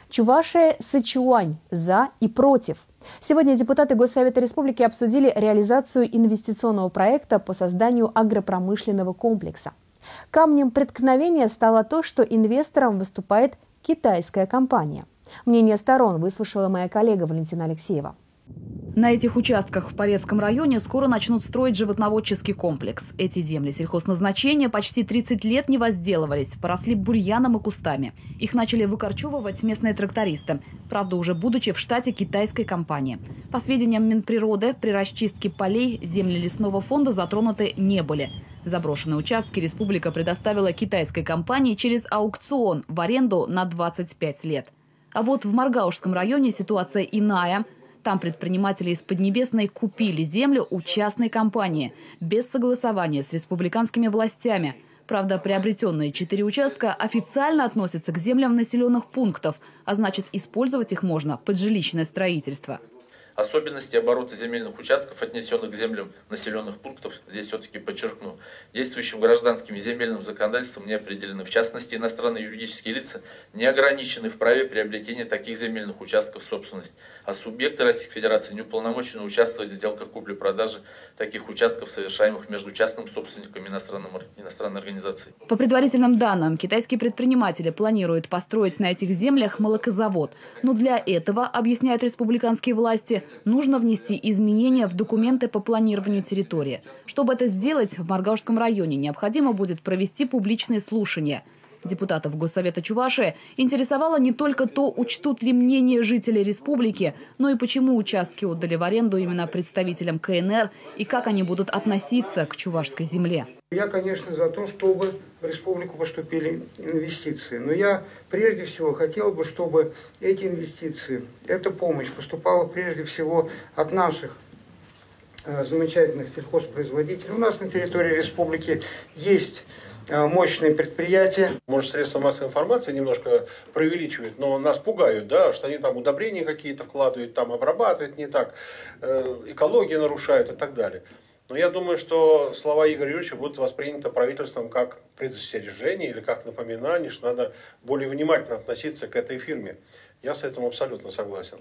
Чувашия, Сычуань. За и против. Сегодня депутаты Госсовета Республики обсудили реализацию инвестиционного проекта по созданию агропромышленного комплекса. Камнем преткновения стало то, что инвестором выступает китайская компания. Мнение сторон выслушала моя коллега Валентина Алексеева. На этих участках в Порецком районе скоро начнут строить животноводческий комплекс. Эти земли сельхозназначения почти 30 лет не возделывались, поросли бурьяном и кустами. Их начали выкорчевывать местные трактористы, правда, уже будучи в штате китайской компании. По сведениям Минприроды, при расчистке полей земли лесного фонда затронуты не были. Заброшенные участки республика предоставила китайской компании через аукцион в аренду на 25 лет. А вот в Маргаушском районе ситуация иная. Там предприниматели из Поднебесной купили землю у частной компании без согласования с республиканскими властями. Правда, приобретенные 4 участка официально относятся к землям населенных пунктов, а значит, использовать их можно под жилищное строительство. Особенности оборота земельных участков, отнесенных к землям населенных пунктов, здесь все-таки подчеркну, действующим гражданским и земельным законодательством не определены. В частности, иностранные юридические лица не ограничены в праве приобретения таких земельных участков в собственность, а субъекты Российской Федерации не уполномочены участвовать в сделках купли-продажи таких участков, совершаемых между частным собственником и иностранной организацией. По предварительным данным, китайские предприниматели планируют построить на этих землях молокозавод. Но для этого, объясняют республиканские власти, нужно внести изменения в документы по планированию территории. Чтобы это сделать, в Маргаушском районе необходимо будет провести публичные слушания. Депутатов Госсовета Чувашии интересовало не только то, учтут ли мнение жителей республики, но и почему участки отдали в аренду именно представителям КНР и как они будут относиться к чувашской земле. Я, конечно, за то, чтобы в республику поступили инвестиции. Но я прежде всего хотел бы, чтобы эти инвестиции, эта помощь поступала прежде всего от наших замечательных сельхозпроизводителей. У нас на территории республики есть мощные предприятия. Может, средства массовой информации немножко преувеличивают, но нас пугают, да, что они там удобрения какие-то вкладывают, там обрабатывают не так, экологию нарушают и так далее. Но я думаю, что слова Игоря Юрьевича будут восприняты правительством как предостережение или как напоминание, что надо более внимательно относиться к этой фирме. Я с этим абсолютно согласен.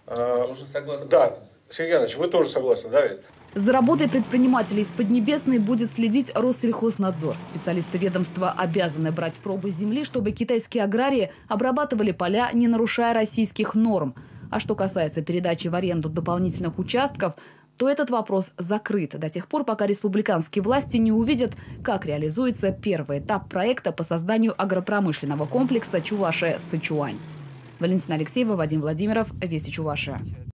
Тоже согласен? Да, Сергей Иванович, вы тоже согласны, да? За работой предпринимателей из Поднебесной будет следить Россельхознадзор. Специалисты ведомства обязаны брать пробы земли, чтобы китайские аграрии обрабатывали поля, не нарушая российских норм. А что касается передачи в аренду дополнительных участков, то этот вопрос закрыт до тех пор, пока республиканские власти не увидят, как реализуется первый этап проекта по созданию агропромышленного комплекса Чувашия-Сычуань. Валентина Алексеева, Вадим Владимиров, Вести Чувашия.